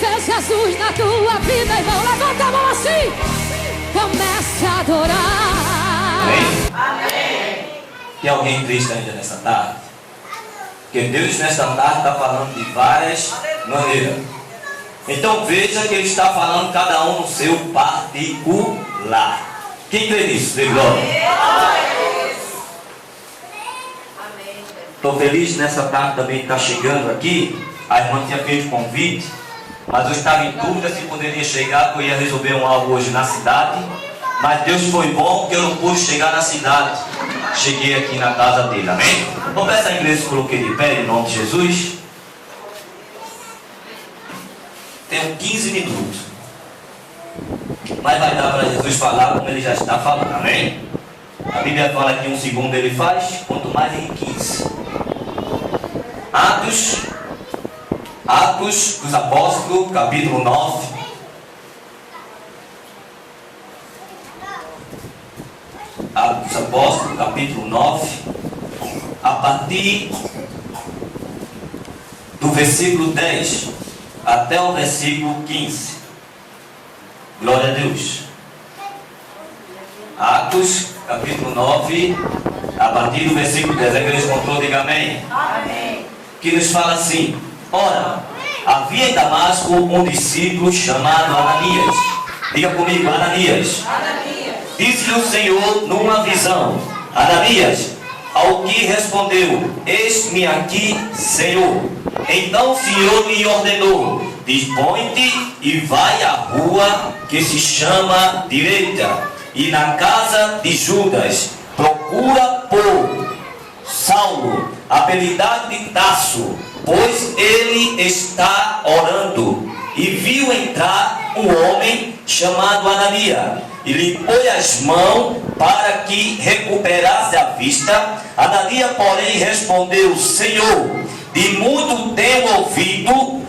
fez Jesus na tua vida, irmão, levanta a mão assim. Comece a adorar. Amém? Amém. Tem alguém triste ainda nessa tarde? Porque Deus nesta tarde está falando de várias maneiras. Então veja que Ele está falando cada um no seu particular. Quem crê nisso? Dê glória. Estou feliz nessa tarde também de estar chegando aqui. A irmã tinha feito convite, mas eu estava em dúvida se poderia chegar, porque eu ia resolver algo hoje na cidade. Mas Deus foi bom que eu não pude chegar na cidade. Cheguei aqui na casa dele, amém? Vamos ver essa igreja, coloquei de pé em nome de Jesus. Tenho 15 minutos. Mas vai dar para Jesus falar como ele já está falando, amém? A Bíblia fala que 1 segundo ele faz, quanto mais em 15. Atos dos Apóstolos, capítulo 9. Atos dos Apóstolos, capítulo 9. A partir do versículo 10 até o versículo 15. Glória a Deus. Atos, capítulo 9, a partir do versículo 10. É que eles encontrou, diga amém. Amém. Que nos fala assim: ora, havia em Damasco um discípulo chamado Ananias. Diga comigo, Ananias. Ananias. Disse-lhe o Senhor numa visão: Ananias. Ao que respondeu: eis-me aqui, Senhor. Então o Senhor lhe ordenou: dispõe-te e vai à rua que se chama Direita, e na casa de Judas procura por Saulo, apelidado de Tarso, pois ele está orando. E viu entrar um homem chamado Ananias, e lhe pôs as mãos para que recuperasse a vista. Ananias, porém, respondeu: Senhor, de muito tenho ouvido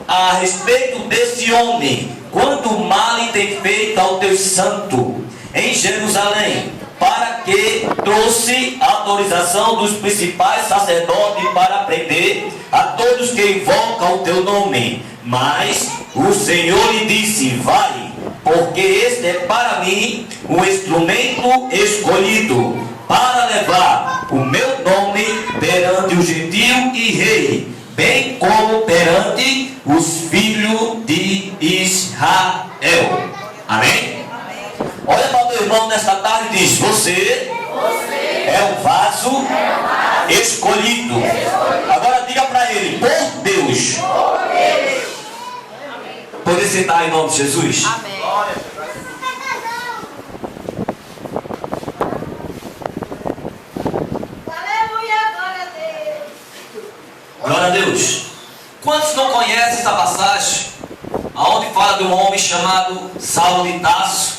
a respeito desse homem, quanto mal tem feito ao teu santo em Jerusalém, para que trouxe autorização dos principais sacerdotes para prender a todos que invocam o teu nome. Mas o Senhor lhe disse: vai, porque este é para mim um instrumento escolhido para levar o meu nome perante o gentio e rei, bem como perante os filhos de Israel. Amém? Olha para o teu irmão nesta tarde e diz: você é um vaso escolhido. Agora diga para ele: por Deus. Poder sentar em nome de Jesus? Amém. Glória a Deus. Quantos não conhecem essa passagem? Onde fala de um homem chamado Saulo de Tarso,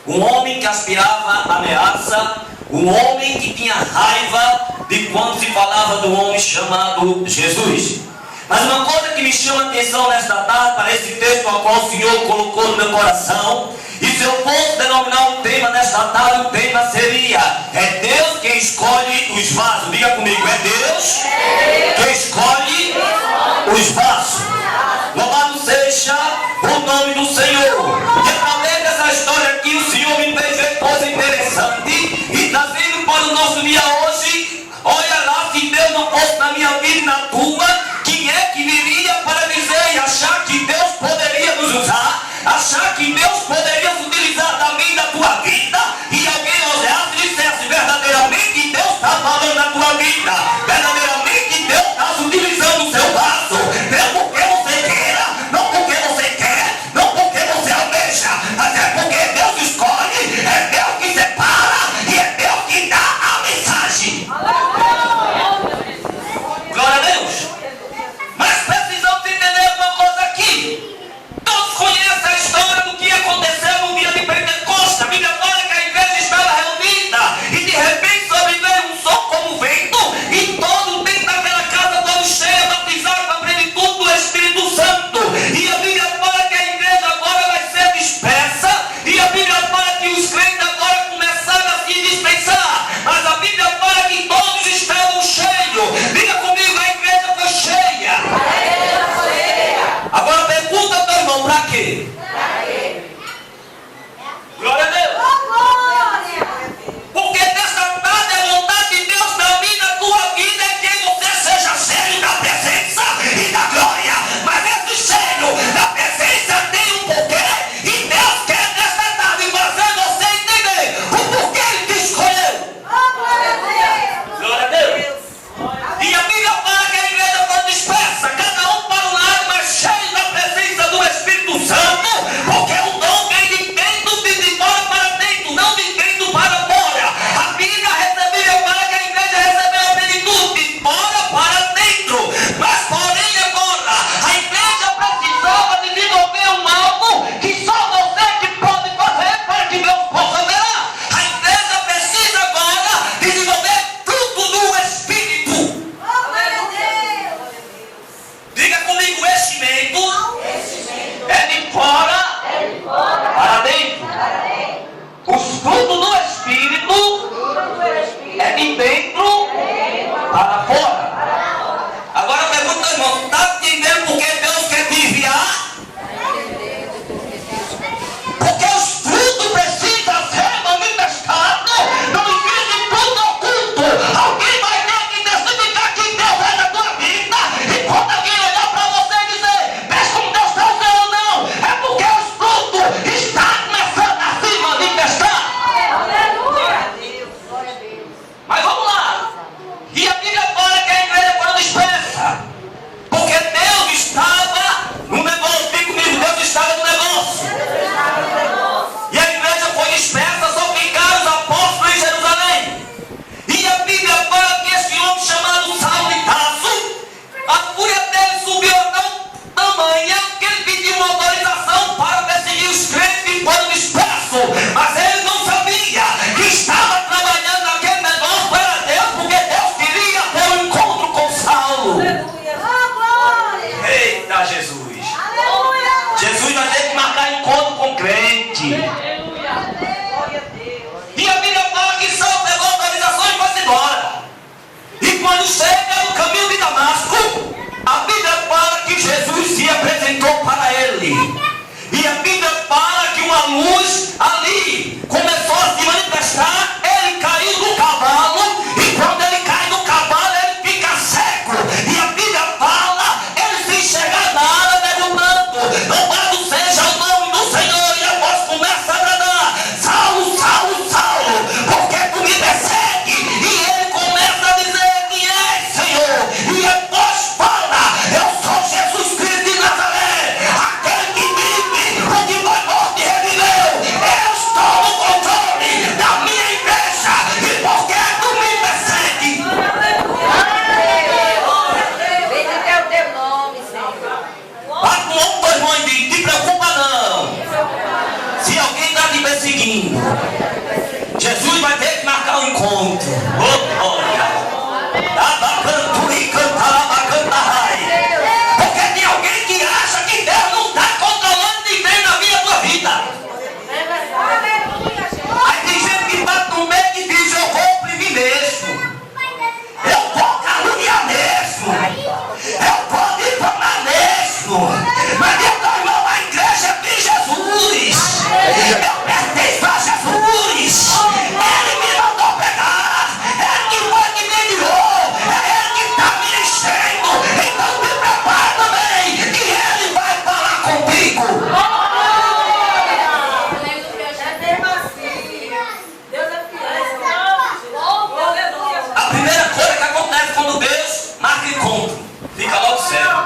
um homem que aspirava a ameaça, um homem que tinha raiva de quando se falava do homem chamado Jesus. Mas uma coisa que me chama a atenção nesta tarde, para esse texto ao qual o Senhor colocou no meu coração, e se eu fosse denominar um tema nesta tarde, o tema seria: é Deus quem escolhe os vasos. Diga comigo: é Deus quem escolhe os vasos. Louvado seja o nome do Senhor. E através dessa história aqui, o Senhor me fez ver coisa interessante, e trazendo para o nosso dia hoje. Olha lá, se Deus não fosse na minha vida e na tua, quem é que viria para dizer e achar que Deus poderia nos usar, achar que Deus poderia se utilizar da minha e da tua vida, e alguém olhasse e dissesse: verdadeiramente Deus está falando da tua vida, verdadeiramente Deus está utilizando o seu vaso, é porque fora para dentro. Os frutos do Espírito é de dentro para fora. Agora eu pergunto ao irmão, está entendendo por que Deus quer te enviar? Porque os frutos precisam ser manifestados no espírito oculto. Alguém vai ter que testificar que Deus é na tua vida. E quando alguém olhar para você e dizer, mas como Deus está usando, não. É porque os frutos estão começando a se manifestar. Mas vamos lá. E a Bíblia fala que a igreja foi dispersa. Porque Deus estava no negócio. Vem comigo, Deus estava no negócio. E a igreja foi dispersa, só ficaram os apóstolos em Jerusalém. E a Bíblia fala que esse homem chamado Saulo de Tarso, a fúria dele subiu a tal tamanha que ele pediu uma autorização para perseguir os crentes que foram dispersos. Mas ele não sabia que estava trabalhando naquele negócio para Deus, porque Deus queria ter um encontro com Saulo. Eita Jesus! Jesus vai ter que marcar encontro com crente. E a Bíblia fala que Saulo pegou a autorização e foi embora. E quando chega no caminho de Damasco, a Bíblia fala que Jesus se apresentou para ele. E a Bíblia fala que uma luz ali começou a se manifestar. Ele caiu do cavalo. E quando ele cai do cavalo, ele fica seco. E a Bíblia fala, ele se enxerga na área perguntando, louvado seja o nome do Senhor. E a voz começa a bradar, Saulo, Saulo, Saulo, por que tu me persegue? E ele começa a dizer, quem és, Senhor? E a voz fala, eu sou Jesus Cristo de Nazaré, aquele que vive, o que foi morto e reviveu. Eu estou no controle da minha igreja. E por que tu me persegue? Bate no ombro do irmão e diz, te preocupa não. Se alguém está te perseguindo, Jesus vai ter que marcar um encontro. Oh, olha. Abacanturi, cantarabacantahai. Porque tem alguém que acha que Deus não está controlando ninguém na minha tua vida. Aí tem gente que bate no meio e diz, eu vou oprimir mesmo. Eu vou caluniar mesmo. Eu vou difamar mesmo. Mas eu tô irmão, a igreja de Jesus. Eu pertenço a Jesus. Ele me mandou pegar. Ele que foi que me enviou. É ele que está me enchendo. Então me prepara também, que ele vai falar contigo. A primeira coisa que acontece quando Deus marca encontro, fica logo cego.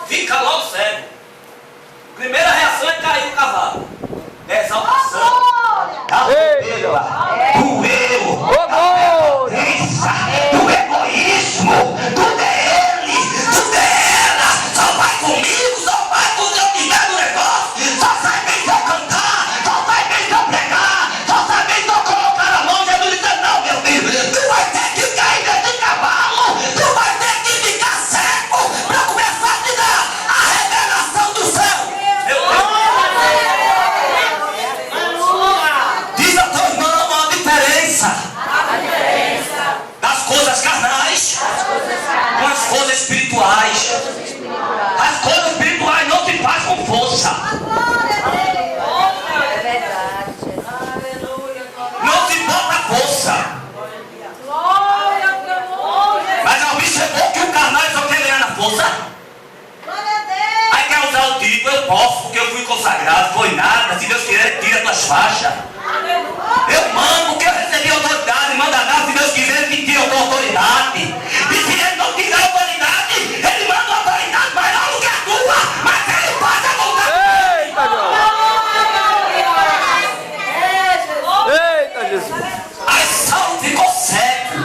Fica logo cego. Primeira reação é cair no cavalo. É exaltação. A soberba, do eu, da presença, do egoísmo, tudo é ele, tudo é ela. Só vai comigo, só vai quando eu tiver no negócio. Só sai bem se eu cantar, só sai bem se eu pregar, só sai bem se eu colocar a mão. Jesus disse, não, meu filho, tu vai ter que cair desse cavalo, tu vai ter que ficar cego para começar a te dar a revelação do céu. Diz a teu irmão a diferença das coisas carnais com as coisas espirituais. As coisas espirituais não se faz com força. Não se bota força. Mas já observou que o carnal só quer ganhar na força? Aí quer usar o título, eu posso, porque eu fui consagrado, foi nada, se Deus quiser, tira tuas faixas. Eu mando porque eu recebi autoridade, manda dar, se Deus quiser, ele tira a tua autoridade. E se ele não tirar a autoridade, ele manda a autoridade maior do que a tua, mas ele faz a vontade. Eita Jesus! Aí Saulo ficou cego.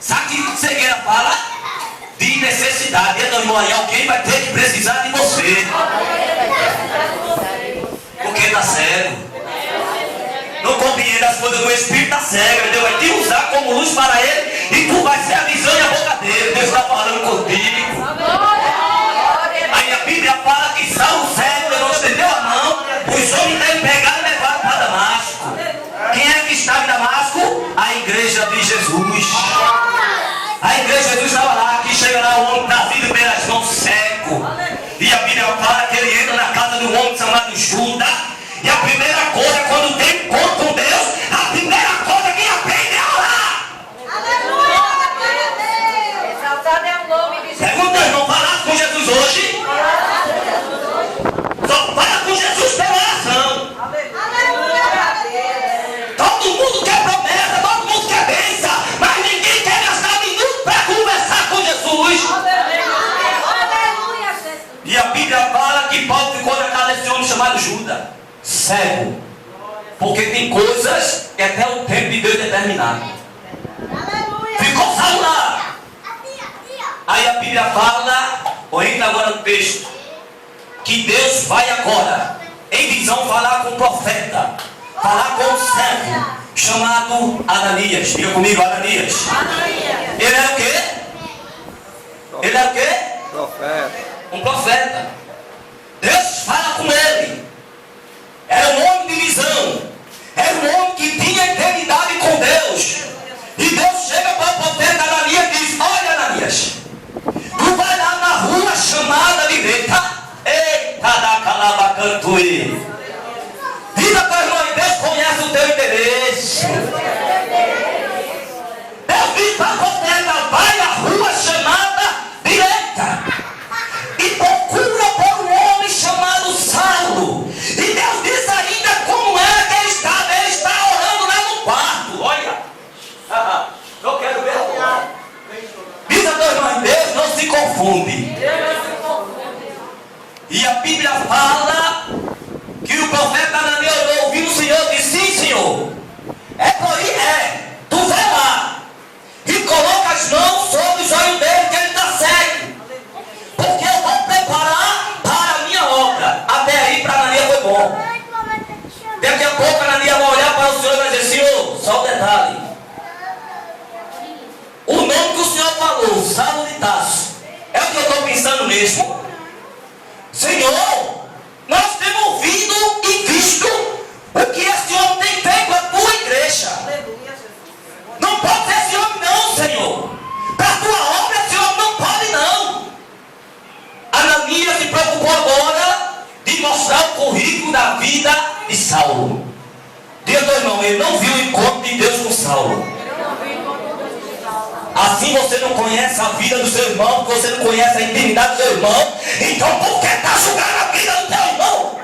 Sabe o que cegueira fala? De necessidade. Então, irmão, aí alguém vai ter que precisar de você. Porque está cego. Não compreende as coisas do Espírito, está cego. Deus vai te usar como luz para ele. E tu vai ser a visão e a boca dele. Deus está falando contigo. Aí a Bíblia fala que Saulo cego primeira coisa, quando tem encontro com Deus, a primeira coisa que aprende é orar. Aleluia! Exaltado é o nome de Jesus. Pergunta, irmão, falar com Jesus hoje? Só fala com Jesus pela oração. Todo mundo quer promessa, todo mundo quer bênção, mas ninguém quer gastar minutos para conversar com Jesus. Aleluia, Jesus. E a Bíblia fala que Paulo ficou na casa desse homem chamado Judas, cego. Porque tem coisas que até o tempo de Deus determinado. Ficou Saulo lá. Aí a Bíblia fala, entra agora no texto, que Deus vai agora, em visão, falar com o profeta, falar com o servo, chamado Ananias. Diga comigo, Ananias. Ele era o quê? Ele era o quê? Profeta. Um profeta. Deus fala com ele. Era um homem de visão. Era um homem que tinha intimidade com Deus. E Deus chega para o profeta Ananias e diz: olha, Ananias, tu vai lá na rua chamada direita. Eita da calabacantuí. Diga para o irmão, Deus conhece o teu interesse. Deus diz para o profeta: vai à rua chamada direita e procura por um homem chamado Saulo. E Deus diz ainda como é que ele estava. Ele está orando lá no quarto. Olha, eu quero ver. Diz a tua irmã, Deus não se confunde. E a Bíblia fala que o profeta Ananias ouviu o Senhor e disse: sim, Senhor, é por aí, tu vai lá e coloca as mãos sobre os olhos dele, que ele está cego, porque eu vou preparar para a minha obra. Até aí para Ananias foi bom. Daqui a pouco Ananias vai olhar para o Senhor e vai dizer: Senhor, só um detalhe, o nome que o Senhor falou, Saulo de Tarso, é o que eu estou pensando mesmo? Senhor, nós temos ouvido e visto o que esse homem tem feito à tua igreja. Não pode ser esse homem não, Senhor. Para a tua obra esse homem não pode não. Ananias se preocupou agora de mostrar o currículo da vida de Saulo. Diga ao irmão, ele não viu o encontro de Deus com Saulo. Assim você não conhece a vida do seu irmão, porque você não conhece a intimidade do seu irmão. Então por que está julgando a vida do teu irmão?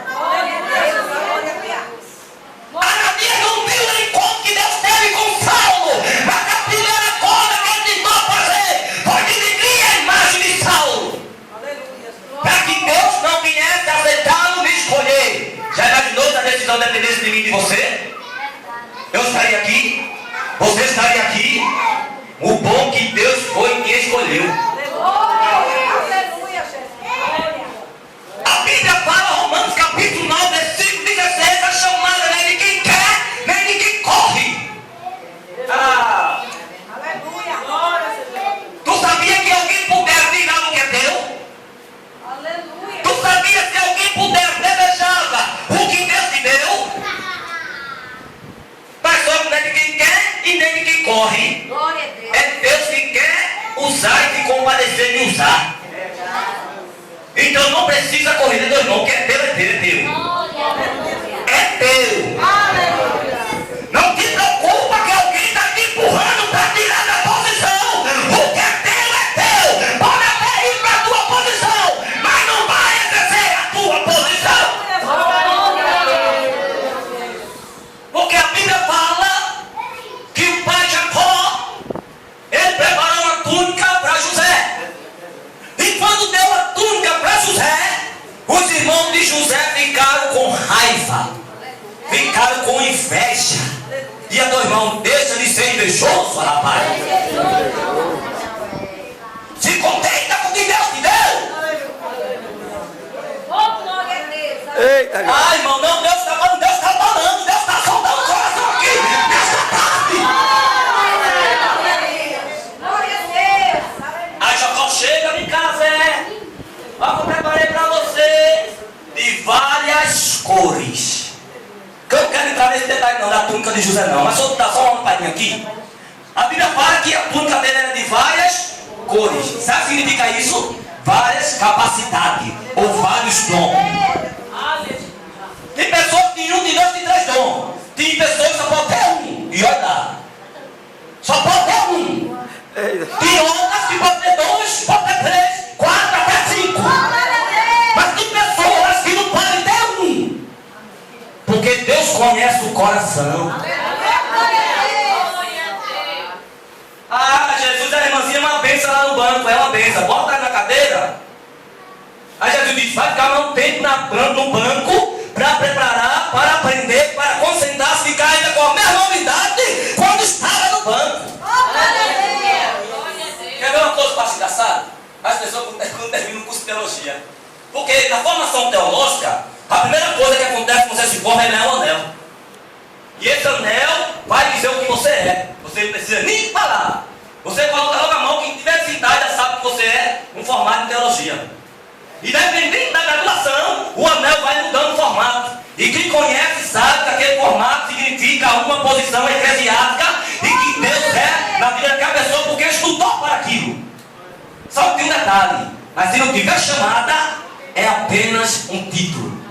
Ananias não viu o encontro que Deus teve com Saulo, mas a primeira coisa que ele tentou fazer foi dividir a imagem de Saulo, para que Deus não viesse aceitá-lo e escolher. Já imaginou se a decisão dependesse de mim e de você? Eu estaria aqui, você estaria aqui. O bom que Deus foi quem escolheu. A Bíblia fala, Romanos capítulo 9, versículo 16, a chamada nem de quem quer, nem de quem corre. Tu sabia que alguém puder tirar o que é teu? Tu sabia que alguém puder desejar o que Deus te deu? Mas só não é de quem quer e nem de quem corre. É Deus que quer usar e que compadecer de usar. Então não precisa correr do irmão, que é teu, é teu, é teu. É teu. Não te preocupa que alguém está te empurrando para tirar da posição. O que é teu. Pode até ir para a tua posição, mas não vai exercer a tua posição. Porque a Bíblia fala que o pai Jacó, ele preparou uma túnica para José. E quando deu a túnica para José, os irmãos de José ficaram com raiva, ficaram com inveja. E a teu irmão, deixa de ser invejoso, rapaz. Se contenta com o que Deus te deu. Eita, Ai, irmão, não, Deus está falando, Deus está falando, Deus está soltando o coração aqui. Deus está falando. Aí Jacó chega em casa, ó, eu preparei para você de várias cores. Que eu não quero entrar nesse detalhe não, da túnica de José não, mas só dar só uma palhinha aqui. A Bíblia fala que a túnica dele era de várias cores. Sabe o que significa isso? Várias capacidades, ou vários dons. Tem pessoas que nenhum de conhece o coração. Ah, Jesus, a irmãzinha é uma benção lá no banco, é uma benção. Bota ela na cadeira. Aí Jesus disse, vai ficar um tempo no banco para preparar, para aprender, para concentrar-se, ficar ainda com a mesma idade quando estava no banco. Quer ver uma coisa para engraçada? As pessoas quando terminam o curso de teologia. Porque na formação teológica, a primeira coisa que acontece quando você se forma é ganhar um anel. E esse anel vai dizer o que você é. Você não precisa nem falar. Você coloca logo a mão, quem tiver essa idade já sabe que você é um formado em teologia. E dependendo da graduação, o anel vai mudando o formato. E quem conhece sabe que aquele formato significa uma posição eclesiástica e que Deus é na vida daquela pessoa porque estudou para aquilo. Só que tem um detalhe, mas se não tiver chamada, é apenas um título.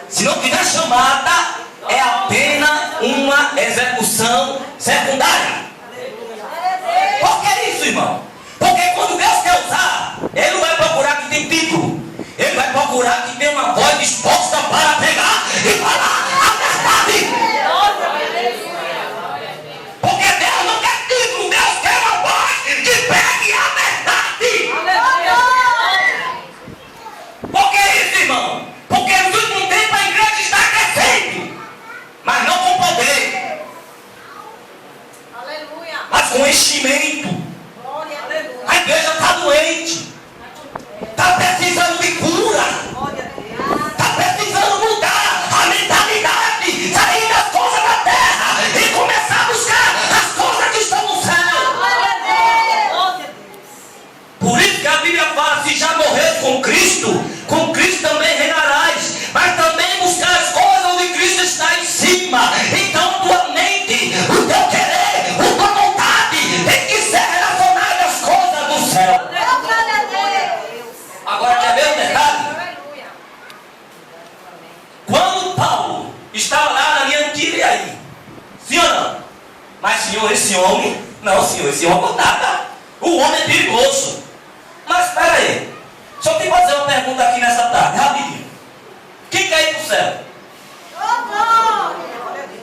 Se não tiver chamada, é apenas uma execução secundária. Por que isso, irmão? Porque quando Deus quer usar, Ele não vai procurar que tem título. Ele vai procurar que tem uma voz disposta para pegar e falar a verdade. Porque Deus não quer título, Deus quer uma voz que pegue a verdade. Por que isso, irmão? Porque no último tempo a igreja está crescendo, mas não com poder, mas com enchimento. A igreja está doente, está precisando de cura, está precisando mudar a mentalidade, sair das coisas da terra e começar a buscar as coisas que estão no céu. Por isso que a Bíblia fala, se já morreres com Cristo também reinarás, mas também buscar as coisas onde Cristo está em cima. Então tua mente, o teu querer, a tua vontade tem que ser relacionada às coisas do céu. Agora quer ver o detalhe? Quando Paulo estava lá na minha antiga, e aí? Sim ou não? Mas senhor, esse homem, não senhor, esse homem não nada. O homem é perigoso. Mas espera aí, deixa eu te fazer uma pergunta aqui nessa tarde, rapidinho. Quem quer ir para o céu?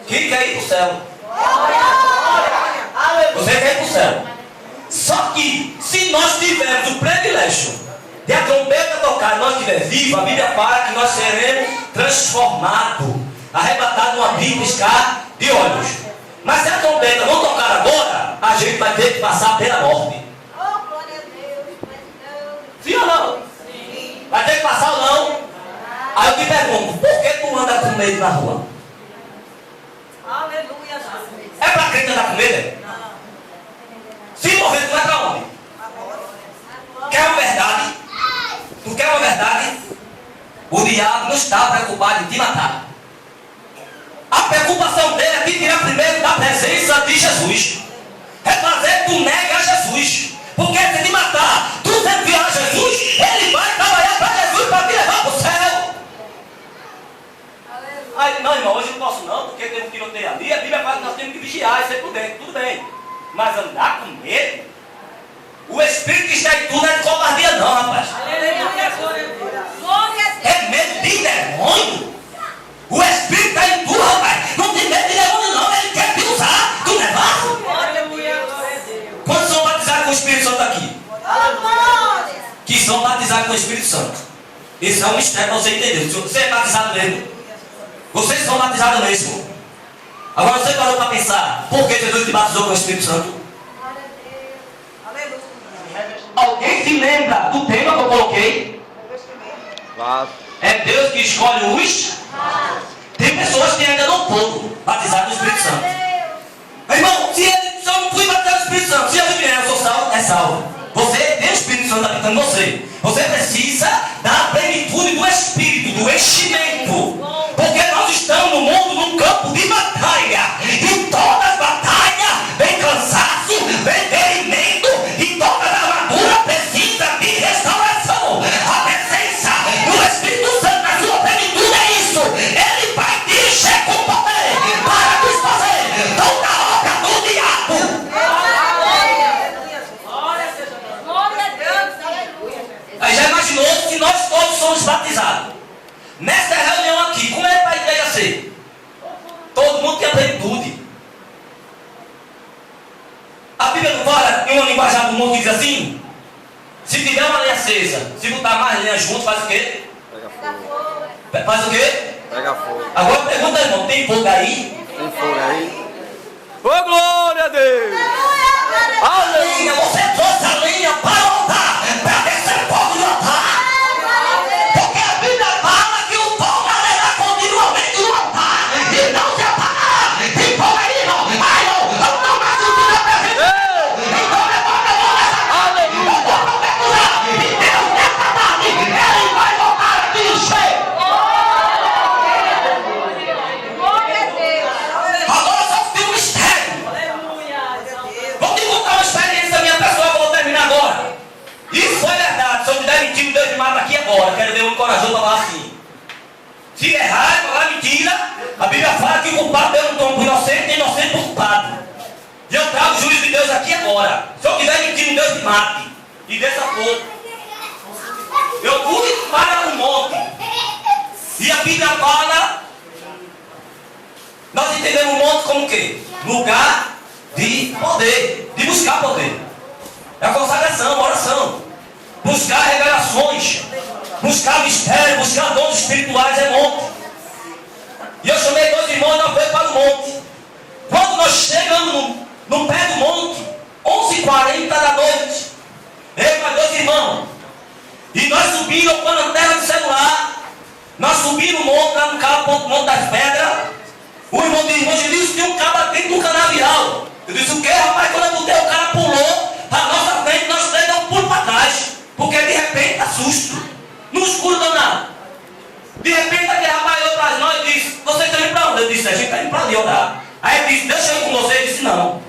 Quem quer ir para o céu? Você quer ir para o céu. Só que, se nós tivermos o privilégio de a trombeta tocar e nós estivermos vivos, a Bíblia fala que nós seremos transformados, arrebatados numa piscar de olhos. Mas se a trombeta não tocar agora, a gente vai ter que passar pela morte. Sim ou não? Sim. Vai ter que passar ou não? Aí eu te pergunto, por que tu anda com medo na rua? Aleluia. É pra crente andar com medo? Se morrer, tu vai pra onde? Quer uma verdade? Tu quer uma verdade? O diabo não está preocupado em te matar. A preocupação dele é te tirar primeiro da presença de Jesus. É fazer que tu negue a Jesus. Porque se te matar, tu sempre a Jesus, ele vai trabalhar para Jesus para te levar para o céu. Aí, não, irmão, hoje não posso não, porque tem um tiroteio ali. A Bíblia fala que nós temos que vigiar e ser prudente, tudo bem. Mas andar com medo, o Espírito que está em tu não é de covardia não, rapaz. É medo de demônio. O Espírito está em tu, rapaz. Não tem medo de demônio não, ele quer te usar. Tu não é fácil? Quantos são batizados com o Espírito Santo aqui? Que são batizados com o Espírito Santo. Isso é um mistério para você entender. Você é batizado mesmo. Vocês são batizados mesmo. Agora você parou para pensar, por que Jesus te batizou com o Espírito Santo? Alguém se lembra do tema que eu coloquei? É Deus que escolhe os. Tem pessoas que ainda não foram batizadas no Espírito Santo. Irmão, se eu não fui batizado no Espírito Santo, se eu vier, eu sou salvo, é salvo. Você tem o Espírito Santo habitando em você. Você precisa da plenitude do Espírito, do enchimento. Porque nós estamos no mundo, num campo de batalha. E todas as batalhas vem cansaço, vem ferimento. E toda a armadura precisa de restauração. A presença do Espírito Santo na sua plenitude é isso. Ele vai te encher com poder para desfazer toda a obra do diabo. Aí já imaginou se nós todos somos batizados? Nessa reunião aqui, como é para a igreja ser? plenitude. A Bíblia não fala em uma linguagem do mundo que diz assim: se tiver uma lenha acesa, se botar mais lenha junto, faz o quê? Pega fogo. Faz o quê? Pega fogo. Agora pergunta, irmão, tem fogo aí? Tem fogo aí? Ô, glória a Deus! Aleluia! Você trouxe a lenha para o altar, para descer fogo no altar. Porque a Bíblia fala que o fogo arderá continuamente no altar e não se apagará. Tem fogo aí, irmão? Ai, não! Não mais o que não presente! Então levanta a mão nessa tarde! Eu vou profetizar! E Deus nessa tarde, Ele vai voltar aqui cheio! Agora só tem um mistério. Vou te contar uma experiência minha pessoal que eu vou terminar agora. Isso foi verdade. Se eu me der mentira, Deus me mata aqui agora. Quero ver um corajoso para falar assim. Se errar, falar mentira, a Bíblia fala que o culpado deu um tom para o inocente e inocente para o culpado. E eu trago o juízo de Deus aqui agora. Se eu quiser mentir, Deus me mate. E desça fogo. Eu fui para o monte. E a Bíblia fala. Nós entendemos o monte como o quê? Lugar de poder, de buscar poder. É a consagração, a oração. Buscar revelações, buscar mistério, buscar dons espirituais é monte. E eu chamei 2 irmãos e nós fomos para o monte. Quando nós chegamos no pé do monte, 11h40 da noite, eu e mais 2 irmãos, e nós subimos com a lanterna do celular, nós subimos o monte, lá no Monte das Pedras. O irmão disse, tem um cara dentro do canavial. Eu disse, o que, rapaz? Quando eu botei, o cara pulou para a nossa frente, nós três damos um pulo para trás. Porque de repente assusto. No escuro danado. De repente aquele rapaz olhou para nós e disse, vocês estão indo para onde? Eu disse, a gente está indo para ali orar. Aí ele disse, deixa eu ir com você. Eu disse, não.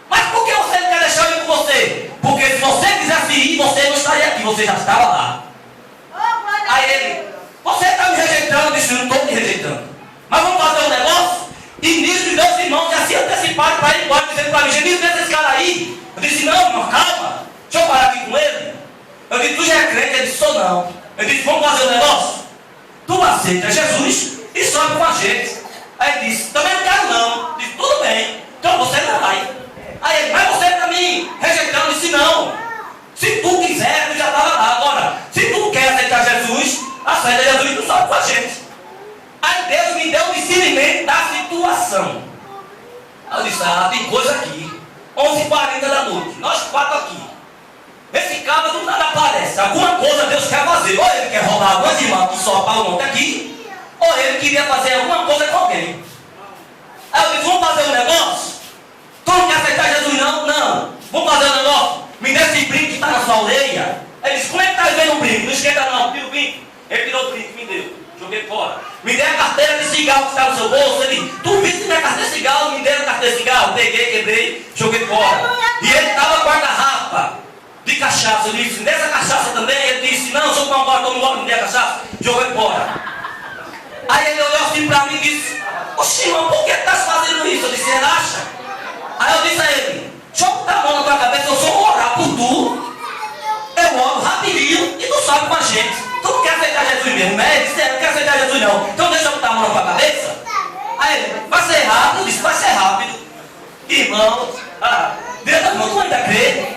Mas por que você não quer deixar eu ir com você? Porque se você quisesse ir, você não estaria aqui, você já estava lá. Aí ele, você está me rejeitando? Eu disse, não estou te rejeitando. Mas vamos fazer um negócio? E nisso os 2 irmãos já se anteciparam para ir embora, dizendo para mim, Genilson, deixa esse cara aí. Eu disse, não, irmão, calma. Deixa eu parar aqui com ele. Eu disse, tu já é crente? Ele disse, sou não. Eu disse, vamos fazer um negócio? Tu aceita Jesus e sobe com a gente. Aí ele disse, também não quero não. Eu disse, tudo bem. Então você não vai. Aí ele, mas você está me rejeitando? Eu disse, não. Se tu quiser, tu já estava lá. Agora, se tu quer aceitar Jesus, aceita Jesus e tu sobe com a gente. Aí Deus me deu o discernimento da situação. Eu disse, tem coisa aqui. 11h40 da noite. Nós 4 aqui. Esse cara do nada aparece. Alguma coisa Deus quer fazer. Ou ele quer roubar algumas irmãs que só para o monte aqui. Ou ele queria fazer alguma coisa com alguém. Aí eu disse, vamos fazer um negócio? Tu não quer aceitar Jesus não? Não. Vamos fazer um negócio? Me dê esse brinco que está na sua orelha. Aí ele disse, como é que está vendo o brinco? Não esquenta não, tira o brinco. Ele tirou o brinco, me deu. Joguei fora. Me dê a carteira de cigarro que está no seu bolso. Ele, tu viste minha carteira de cigarro? Me deram a carteira de cigarro. Peguei, quebrei, joguei fora. E ele estava com a garrafa de cachaça. Eu disse, dessa cachaça também? Ele disse, não, sou com agora, toma logo, me dê a cachaça. Joguei fora. Aí ele olhou assim para mim e disse, oxe, irmão, por que estás fazendo isso? Eu disse, relaxa. Aí eu disse a ele, deixa eu botar a mão na tua cabeça, eu sou orar por tu. Eu oro rapidinho e tu sobe com a gente. Tu não quer aceitar Jesus mesmo, né? Ele disse, não quer aceitar Jesus não. Então deixa eu botar a mão na tua cabeça. Aí ele, vai ser rápido. Eu disse, vai ser rápido. Irmão, Deus da mão, tu ainda crê?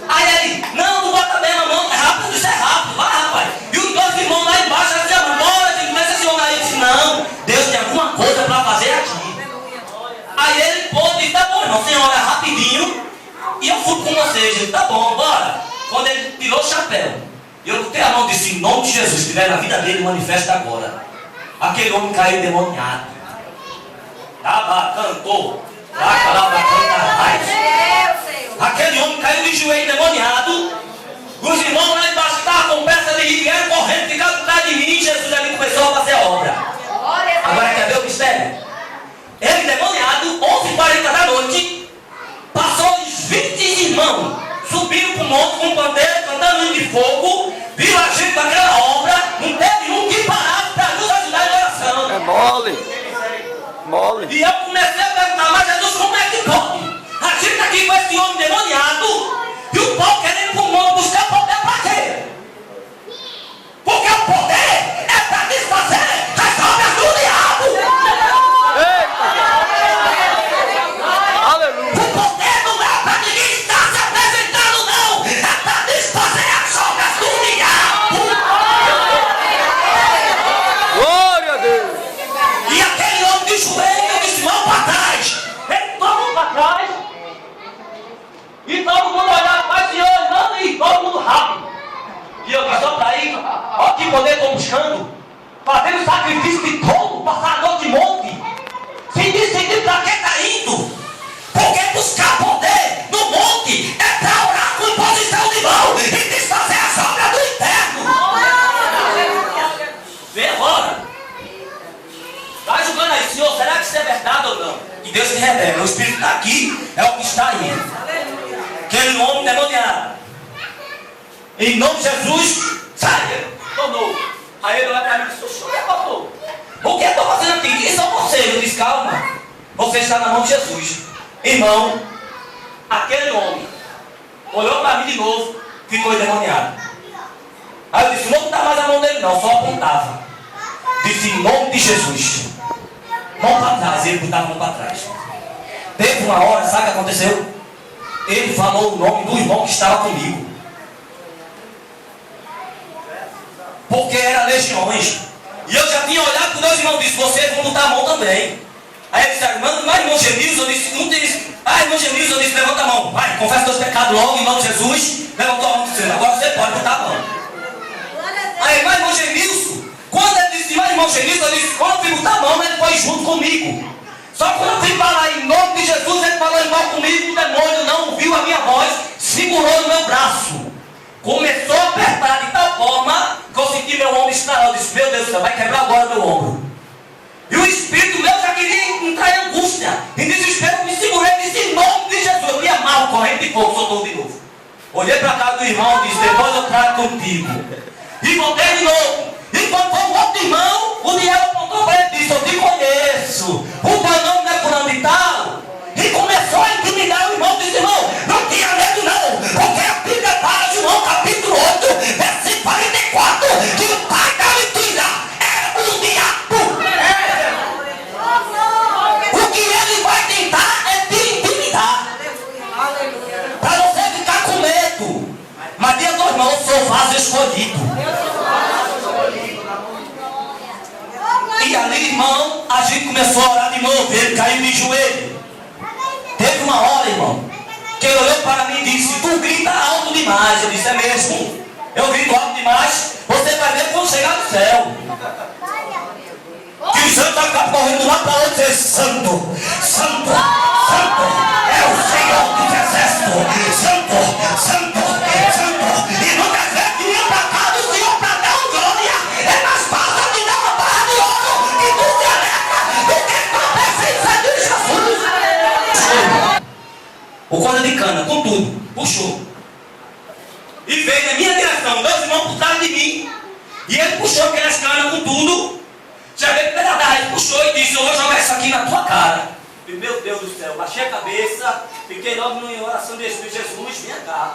Aí ele, não, tu bota bem na mão, é rápido. Eu disse, é rápido, vai rapaz. E os 2 irmãos lá embaixo, eles disseram, bora, tem que começar esse homem aí. Eu disse, não, Deus tem alguma coisa para fazer aqui. Aí ele pôde, tá bom, irmão, você ora rapidinho. E eu fui com vocês, ele, tá bom, bora. Quando ele tirou o chapéu, eu botei a mão e disse, em nome de Jesus, que tiver na vida dele, manifesta agora. Aquele homem caiu endemoniado. Cantou. Aquele homem caiu de joelho endemoniado. Os irmãos lá embaixo estavam com peça de rio, vieram correndo, ficaram por trás de mim. E Jesus ali começou a fazer a obra. Agora quer ver o mistério? Ele endemoniado, 11h40 da noite. Passou os 20 irmãos, subiram para o monte com pandeiro, cantando hino de fogo, viram a gente daquela obra, não teve um que parasse para nos ajudar em oração. É mole. Mole. E eu comecei a perguntar, mas Jesus, como é que pode? A gente está aqui com esse homem demoniado, e o povo querendo ir para o monte buscar poder para quê? Porque o poder é para todo mundo olhava para o Senhor, não, e todo mundo rápido. E eu só para ir, olha que poder estou buscando, fazendo sacrifício de todo, passar a noite de monte, sem decidir para que está indo. Porque buscar poder no monte é para orar com imposição de mão e desfazer a sombra do inferno. Vem agora. Vai julgando aí, Senhor, será que isso é verdade ou não? E Deus te revela, o Espírito está aqui, é o que está aí. Aquele homem demoniado. Em nome de Jesus, saia. Tornou. Aí ele olha para mim e disse, o que é, pastor? O que eu estou fazendo aqui? Quem são vocês? Eu disse, calma. Você está na mão de Jesus. Irmão, aquele homem olhou para mim de novo, ficou endemoniado. Aí eu disse, não está mais a mão dele não, só apontava. Disse, em nome de Jesus. Mão para trás, ele botava a mão para trás. Teve uma hora, sabe o que aconteceu? Ele falou o nome do irmão que estava comigo. Porque era legiões. E eu já tinha olhado para os meus irmãos e disse, vocês vão botar a mão também. Aí ele disse, manda mais irmão Genilson, eu disse, não tem isso. Ah, irmão Genilson, eu disse, levanta a mão. Vai, confessa teus pecados logo, em nome de Jesus. Levantou a mão dizendo, agora você pode botar a mão. Aí, vai irmão Genilson. Quando ele disse, vai irmão Genilson, eu disse, quando eu fui botar a mão, ele foi junto comigo. Só que quando eu fui falar em nome de Jesus, ele falou igual comigo, o demônio não ouviu a minha voz, segurou no meu braço. Começou a apertar de tal forma que eu senti meu ombro estralar. Eu disse, meu Deus do céu, vai quebrar agora meu ombro. E o espírito meu já queria entrar em angústia. Em desespero, eu me segurei e disse, em nome de Jesus. Eu ia mal, corrente de fogo, soltou de novo. Olhei para a casa do irmão e disse, depois eu trago contigo. E voltei de novo. E quando foi o outro irmão, o diabo apontou para ele e disse, eu te conheço. O teu nome não é fulano de tal. E começou a intimidar o irmão. Disse, irmão, não tinha medo não. Porque a Bíblia fala, João capítulo 8, versículo 44, que o pai da mentira é o diabo. O que ele vai tentar é te intimidar. Para você ficar com medo. Mas diga ao irmão, eu sou vaso escolhido. E ali, irmão, a gente começou a orar de novo. Ele caiu de joelho. Teve uma hora, irmão, que ele olhou para mim e disse, tu grita alto demais. Eu disse, é mesmo. Eu grito alto demais, você vai ver quando chegar no céu. Que os santos vão ficar correndo lá para lá e dizer, santo, santo, santo, é o Senhor dos exércitos. Santo, santo, santo. E muitas vezes que vinha para cá do Senhor para dar uma glória. É mais fácil de dar uma barra de ouro que tu se alegra do que com a presença de Jesus. O corda de cana, com tudo, puxou. E veio na minha direção, meus irmãos puxaram de mim. E ele puxou aquelas canas com tudo. Já veio pela terra, ele puxou e disse, eu vou jogar isso aqui na tua cara. E meu Deus do céu, baixei a cabeça, fiquei logo em oração de Jesus, vem cá.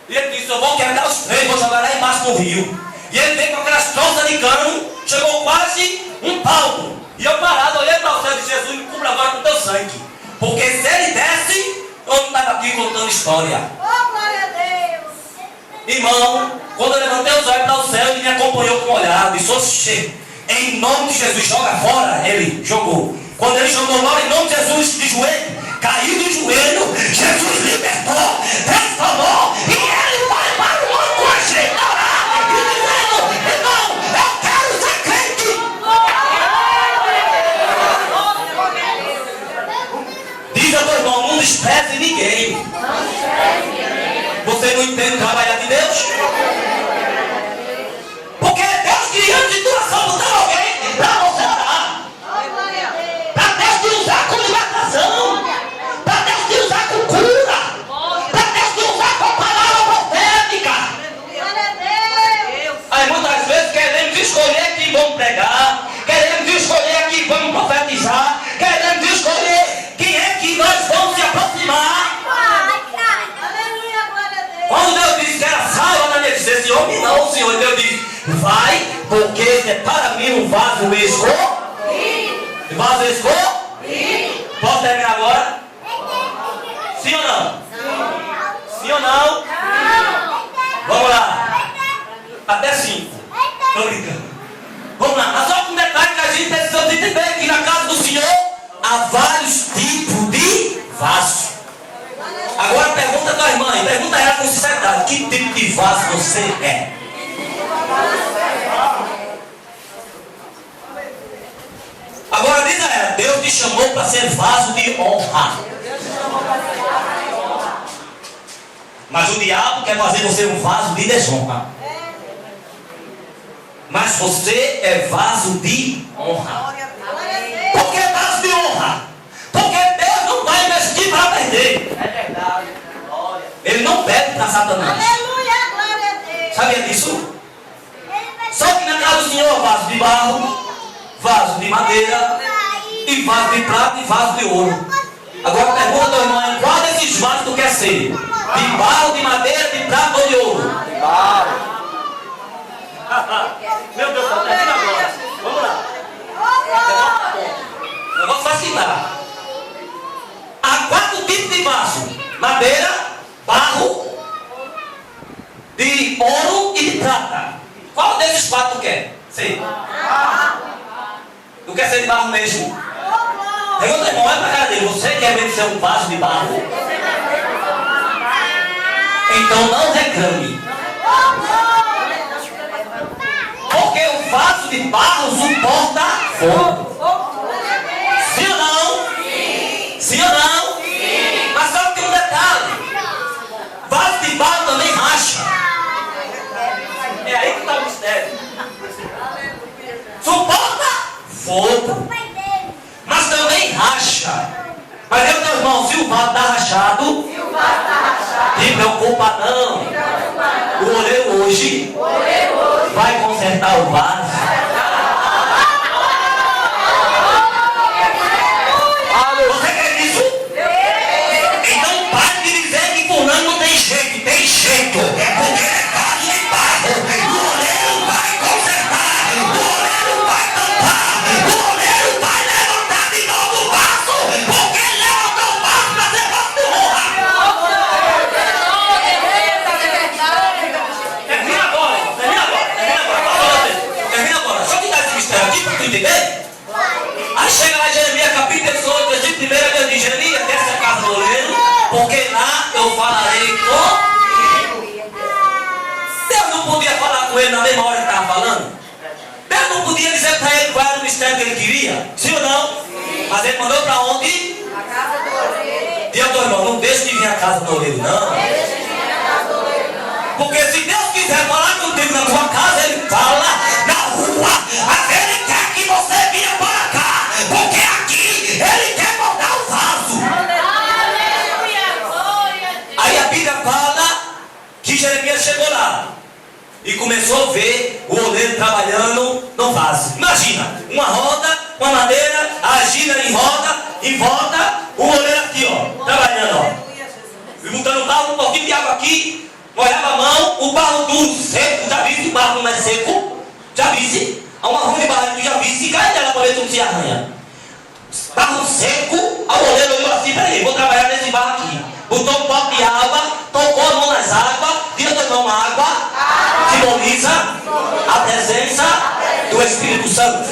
E ele disse, eu vou quebrar os três, vou jogar lá embaixo no rio. E ele veio com aquelas troças de cano, chegou quase um palmo. E eu parado, olhei para o céu e disse, Jesus, me cubra agora com teu sangue. Porque se ele desce, eu não estava aqui contando história. Oh, glória a Deus! Irmão, quando eu levantei os olhos para o céu, ele me acompanhou com um olhar, disse, oxe, em nome de Jesus, joga fora. Ele jogou. Quando ele jogou logo em nome de Jesus, de joelho, caiu de joelho, Jesus libertou, transformou, e ele vai para o mundo com a gente orar, e dizendo, irmão, eu quero ser crente. Diz a teu irmão, não despreze ninguém. Você não entende trabalhar de Deus? Porque Deus queria antes de oração botar alguém para você orar. Para Deus te usar com libertação. Para Deus te usar com cura. Para Deus te usar com palavra profética. Aí muitas vezes queremos escolher quem vamos pregar. Queremos escolher quem vamos profetizar. Queremos escolher quem é que nós vamos se aproximar. Quando Deus disse que era salva, Daniel disse, Senhor, me não, Senhor. Deus disse, vai, porque esse é para mim um vaso escolhido. Vaso escolhido. Posso terminar agora? Sim ou não? Sim ou não? Vamos lá. Até 5. Estou brincando. Vamos lá. Mas só com um detalhe que a gente precisa entender que na casa do Senhor há vários tipos de vaso. Agora pergunta da irmã. com sinceridade. Que tipo de vaso você é? Agora diz a ela, Deus te chamou para ser vaso de honra. Mas o diabo quer fazer você um vaso de desonra. Mas você é vaso de honra. Por que vaso de honra? Porque Deus não vai investir para perder. É verdade. Ele não pede para Satanás. Aleluia, glória a Deus. Sabia disso? Só que na casa do Senhor, vaso de barro, vaso de madeira, e vaso de prata e vaso de ouro. Agora pergunta ao irmão, qual desses vasos tu quer ser? De barro, de madeira, de prata ou de ouro? De barro. Meu Deus, termina agora. Vamos lá. Eu vou facilitar. Há 4 tipos de vaso: madeira, barro, de ouro e de prata. Qual desses 4 tu quer ser? Tu quer ser de barro mesmo? Pergunta ao irmão, olha pra cara dele, você quer mesmo ser um vaso de barro? Então não reclame. Porque o vaso de barro suporta fogo. Sim ou não? Sim ou não? Mas só que tem um detalhe. Vaso de barro também racha. É aí que está o mistério. Suporta fogo. Mas também racha. Mas eu, meu irmão, se o vaso está rachado, não preocupa não. O oleiro hoje vai consertar o vaso. Você quer isso? Então pare de dizer que fulano não tem jeito. Tem jeito. Porque é vaso de barro. O oleiro vai consertar. O oleiro vai tampar. O oleiro vai levantar de novo o vaso. Porque ele levantou o vaso para ser vaso de honra. Termina agora. Termina agora. Só que dá esse mistério aqui para tu entender. Aí chega lá em Jeremias capítulo 18, versículo 1, Deus diz: Jeremias, desce a casa do oleiro, porque lá eu falarei com. Deus não podia falar com ele na mesma hora que estava falando? Deus não podia dizer para ele qual era o mistério que ele queria? Sim ou não? Mas ele mandou para onde? A casa do oleiro. Diga ao teu irmão, não deixe de vir à casa do oleiro, não. Porque se Deus quiser falar contigo na tua casa, ele fala na rua. Mas ele quer que você venha para cá. Porque aqui ele quer moldar o vaso. Aí a Bíblia fala que Jeremias chegou lá e começou a ver o oleiro trabalhando no vaso. Imagina, uma roda, uma madeira, a gira em roda, em volta, o oleiro aqui, ó, trabalhando, ó. E botando barro, um pouquinho de água aqui, molhava a mão, o barro duro, seco, já visse, o barro não é seco, já visse, há uma rua de barro que já visse, cai nela para ver se não se arranha. Barro seco, o oleiro olhou assim, peraí, vou trabalhar nesse barro aqui. Botou um copo de água, tocou a mão nas águas, tira da mão água, simboliza a presença do Espírito Santo.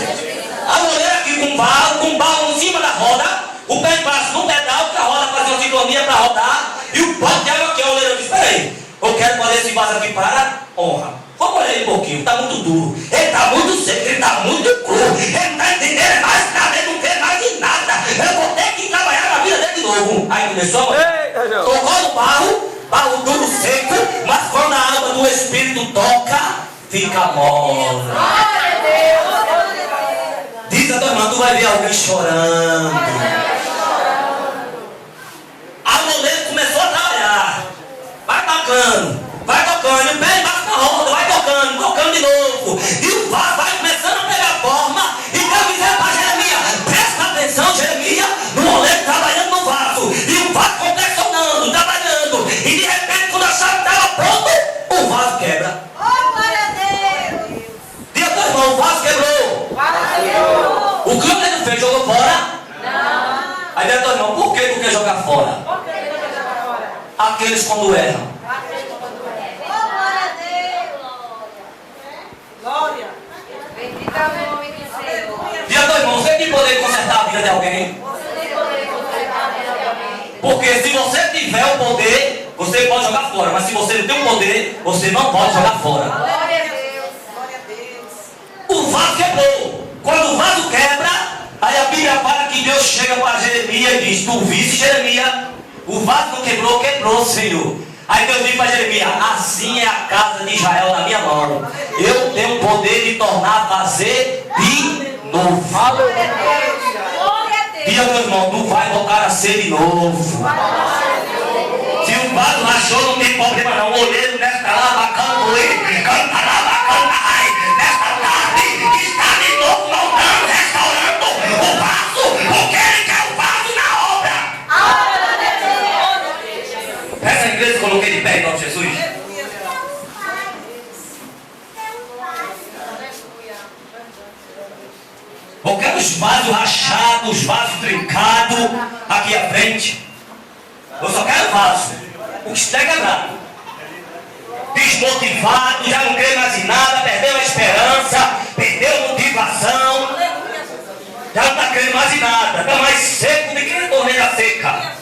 A oleiro aqui com barro em cima da roda, o pé embaixo no pedal, que a roda fazia uma sincronia para rodar, e o pote de água aqui, o oleiro disse: peraí, eu quero fazer esse vaso aqui para honra. Vamos olhar ele um pouquinho, está muito duro, ele está muito seco, ele está muito cru, ele não está entendendo mais nada, ele não quer mais de nada, eu vou ter que trabalhar na vida dele de novo. Aí começou a tocou no barro duro seco, mas quando a alma do Espírito toca, fica mole. Diz a tua irmã, tu vai ver alguém chorando. A mulher começou a trabalhar, vai tocando, o pé embaixo da roda, vai tocando de novo, e o vaso vai começando a pegar forma, e Deus dizendo para Jeremias: presta atenção, Jeremias, no moleque trabalhando no vaso, e o vaso complexionando, trabalhando, e de repente quando a chave estava pronta, o vaso quebra. Diga ao teu irmão, o vaso quebrou. O que o Deus fez? Jogou fora? Não. Aí diga ao teu irmão, por que tu quer jogar fora? Aqueles quando erram. Diga ao teu irmão, você tem poder de consertar a vida de alguém? Porque se você tiver o poder, Você pode jogar fora, mas se você não tem o poder, você não pode jogar fora. Glória a Deus. Glória a Deus. O vaso quebrou. Quando o vaso quebra, aí a Bíblia fala que Deus chega para Jeremias e diz: tu viste, Jeremias? O vaso não quebrou, quebrou, Senhor. Aí Deus diz para Jeremias: assim é a casa de Israel na minha mão. Eu tenho o poder de tornar a fazer de novo. Glória a Deus. Glória a Deus. Diga, meu irmão, tu vai voltar a ser de novo. Se o vaso rachou, não tem problema não. O olheiro nesta lava, canta lava, ai, nesta tarde está de novo montando, restaurando o vaso, porque ele quer o vaso na obra. Essa igreja eu coloquei de pé em nome de Jesus. Eu quero os vasos rachados, os vasos trincados aqui à frente. Eu só quero vaso. O que está quebrado. Desmotivado, já não crê mais em nada, perdeu a esperança, perdeu a motivação. Já não está crendo mais em nada. Está mais seco do que a torneira seca.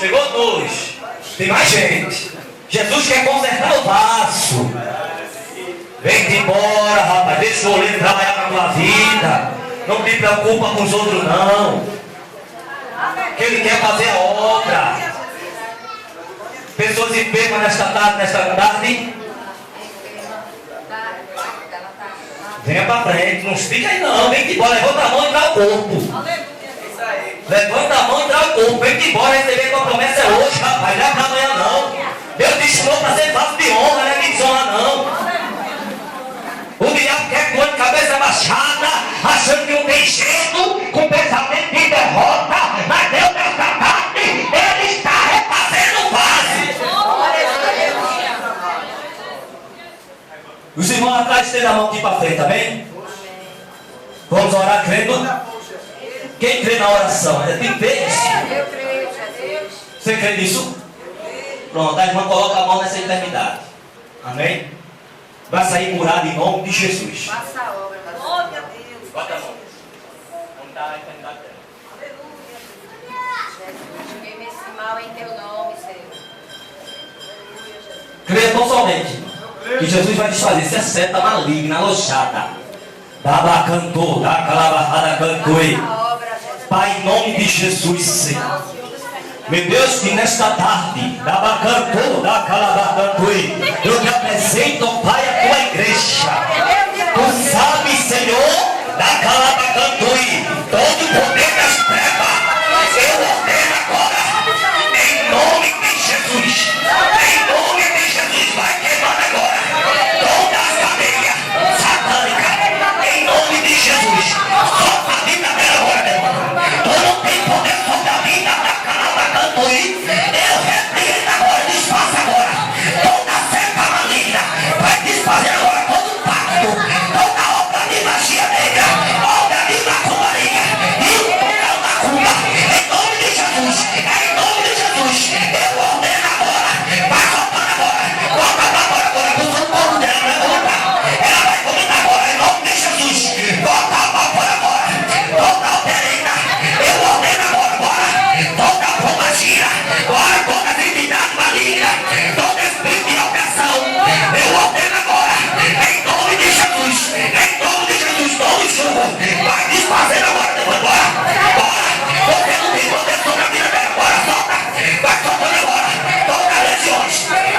Chegou 2. Tem mais gente. Jesus quer consertar o vaso. Vem-te embora, rapaz. Deixa o oleiro trabalhar na tua vida. Não te preocupa com os outros, não. Que ele quer fazer a obra. Pessoas enfermas nesta tarde. Venha para frente. Não fica aí, não. Vem-te embora. Levanta a mão e dá o corpo. Levanta a mão e dá o corpo. Vem-te embora. Receber a tua promessa hoje, rapaz. Não é para amanhã, não. Deus te chamou para ser vaso de honra, não é de desonra, não. O diabo quer com a cabeça baixada, achando que não tem jeito, com pensamento de derrota, mas Deus nesta tarde, Ele está refazendo o vaso. Os irmãos atrás estendem a mão aqui para frente, amém? Vamos orar crendo. Quem crê na oração? Ainda tem vez? Eu creio, Jesus. Você crê nisso? Pronto, a irmã coloca a mão nessa enfermidade. Amém? Vai sair curado em nome de Jesus. Faça a obra. Glória a Deus. Bota a mão. Onde está a enfermidade dela? Jesus, queime esse mal em teu nome, Senhor. Creia tão somente que Jesus vai desfazer essa seta maligna, alochada. Daba cantou, da calabajada cantoi. Pai, em nome de Jesus, Senhor. Meu Deus, que nesta tarde, daba cantou, da calabajada cantoi. Eu te apresento, Pai, a tua igreja. Tu sabes, Senhor, da calabajada cantoi. Todo o poder das trevas. Eu ordeno agora, em nome de Jesus. Em nome de Jesus, vai queimar agora. Toda a cadeia satânica, em nome de Jesus. Solta a vida dela agora, meu irmão. Tu não tem poder sobre a vida da calabajada cantoi. Eu repreendo agora, desfaça agora. Toda a seca maligna, vai desfazer agora todo o pacto. Toda a obra de magia negra, obra de macumbaria. E o total da cura, em nome de Jesus. Em nome de Jesus. Eu ordeno agora. Vai soltando agora. Volta pra fora agora. O socorro dela vai voltar. Ela vai vomitar agora, em nome de Jesus. Volta pra fora agora. Toda a operina. Eu ordeno agora, agora. Toda a pombagira. Agora toda a divindade maligna. Todo espírito de opressão. Eu ordeno agora. Em nome de Jesus. Em nome de Jesus. Todo jugo. Vai desfazer agora. Depois bora. Bora. Você não tem poder sobre a vida dela. Bora, solta. Vai soltando agora. Todas as legiões.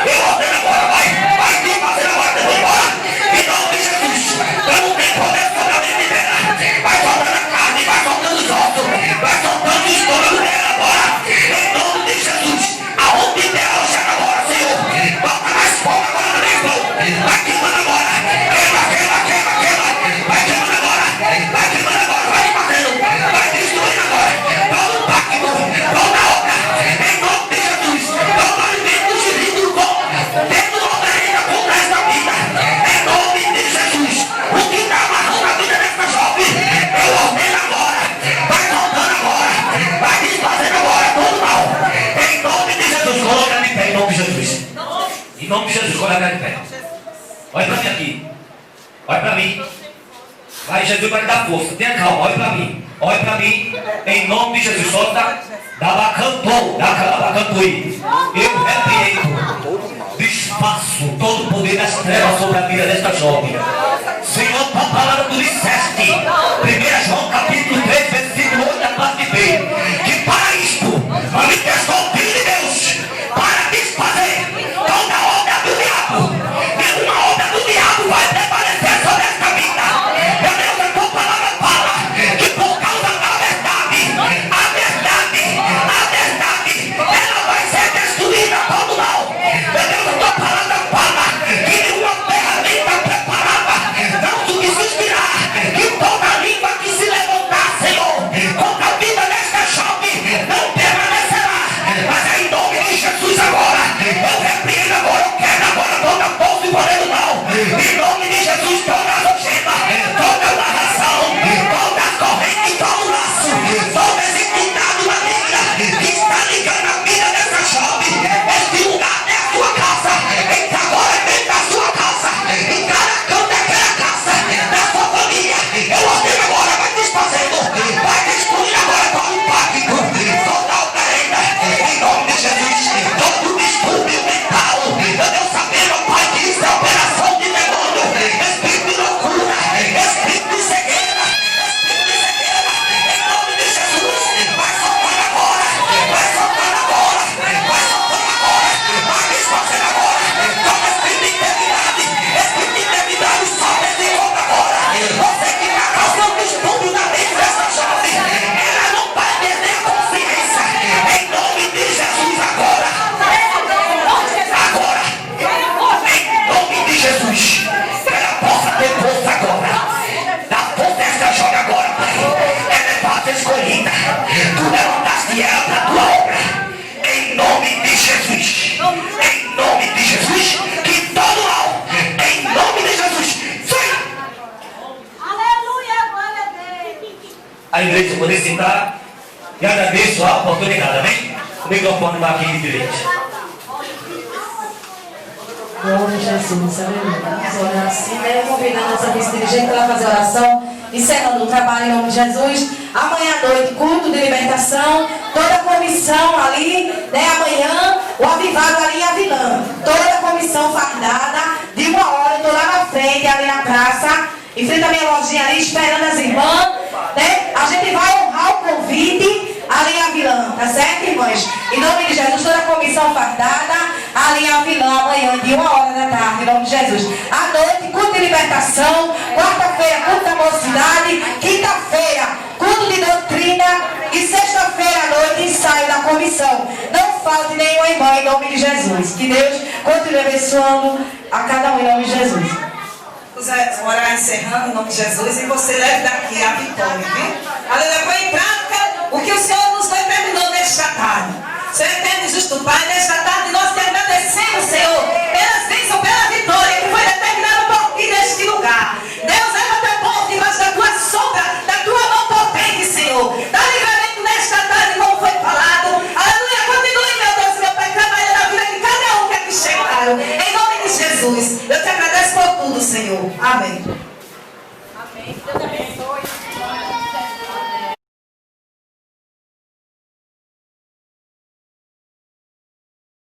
Eu ordeno agora. Vai. Vai desfazer agora. Depois bora. Em nome de Jesus. Eu não tenho poder sobre a vida dela. Vai soltando a carne. Vai soltando os ossos. Vai soltando o estômago dela. Bora. Em nome de Jesus. Aonde dela chega agora, Senhor. Bota mais fogo agora no fogo. Vai queimando agora. Queima, queima, queima, queima. Vai queimando agora. Vai queimando agora. Vai fazendo. Vai destruindo agora. Todo o pacto. Toda a obra. Em nome de Jesus. Todo alimento de livro bom. Dentro da obra ainda contra esta vida. Em nome de Jesus. O que está amarrando a vida dessa jovem. Eu ordeno agora. Vai soltando agora. Vai desfazendo agora todo o mal. Em nome de Jesus. Coloca de pé. Em nome de Jesus. Em nome de Jesus. Coloca de pé. Olha para mim aqui. Olha para mim. Vai, Jesus vai dar força. Tenha calma. Olha para mim. Olha para mim, em nome de Jesus. Solta. Dabacantou. Dabacantou. Eu repreendo. Desfaço todo o poder das trevas sobre a vida desta jovem. Senhor, tua palavra tu disseste. 1 João capítulo 3, versículo 8 a parte B. Que para isto manifestou o Filho de Deus para desfazer toda obra do diabo. Nenhuma obra do diabo vai prevalecer sobre esta vida. Meu Deus, a tua palavra fala que por causa da verdade, ela vai ser destruída todo mal. Meu Deus, a tua palavra fala que nenhuma ferramenta preparada não subsistirá. Que toda língua que se levantar, Senhor, contra a vida desta jovem não permanecerá. Mas é em nome de Jesus agora. Eu repreendo agora, eu quero agora toda força e poder do mal. Em nome de Jesus, toda a algema, toda a amarração, toda a corrente, todo o laço, todo esse cuidado maligno que está ligando a vida dessa jovem. Este lugar é a tua casa. Entra agora dentro da sua casa. Em cada canto daquela casa, da sua família. Eu ordeno agora, vai desfazendo. Vai destruir agora todo o pacto, toda a oferenda. Em nome de Jesus, todo o distúrbio mental. Meu Deus, sabendo, Pai, que isso é operação de demônio. Espírito de loucura, espírito de cegueira, em nome de Jesus. Vai soltando agora, vai soltando agora, vai soltando agora, vai desfazendo agora. Toda espírito de enfermidade, solta esse corpo agora. Você que está causando distúrbio na mente dessa jovem, ela não vai perder a consciência. Em nome de Jesus agora. Agora, em nome de Jesus, que ela possa ter força agora. Dá força a esta jovem agora, Pai. Ela é parte escolhida. Tu levantaste ela para a tua obra. Em nome de Jesus. Em nome de Jesus. Que todo mal, em nome de Jesus, sai. Aleluia, glória a Deus. A igreja poder sentar. E agradeço a oportunidade, amém? O microfone vai aqui de direito. Glória a Jesus, aleluia. Vamos orar assim, né? Convidando a nossa vice-dirigente para fazer oração, encerrando o trabalho em nome de Jesus. Amanhã à noite, culto de libertação, toda a comissão ali, né? Amanhã, o avivado ali em Avilã. Toda a comissão fardada, de 1 hora, eu estou lá na frente, ali na praça, em frente à minha lojinha ali, esperando as irmãs, né? A gente vai honrar o convite ali em Avilã, tá certo, irmãs? Em nome de Jesus, toda a comissão fardada, ali em Avilã, amanhã, de 1 hora da tarde, em nome de Jesus. À noite, culto de libertação, quarta-feira, culto da mocidade, quinta-feira, culto de doutrina e sexta-feira à noite, ensaio da comissão. Não falte nenhuma irmã, em nome de Jesus. Que Deus continue abençoando a cada um, em nome de Jesus. Vamos orar encerrando em nome de Jesus e você leve daqui a vitória, viu? Aleluia, põe em prática o que o Senhor nos determinou nesta tarde. Senhor eterno e justo Pai, nesta tarde nós te agradecemos, Senhor, pelas bênçãos, pela vitória que foi determinada por ti neste lugar. Deus, leva teu povo debaixo da tua sombra, da tua mão potente, Senhor. Dá livramento nesta tarde, como foi falado. Aleluia, continue, meu Deus, meu Pai, trabalhando na vida de cada um que aqui chegaram. Em nome de Jesus, eu te agradeço por tudo, Senhor. Amém. Amém. Deus abençoe.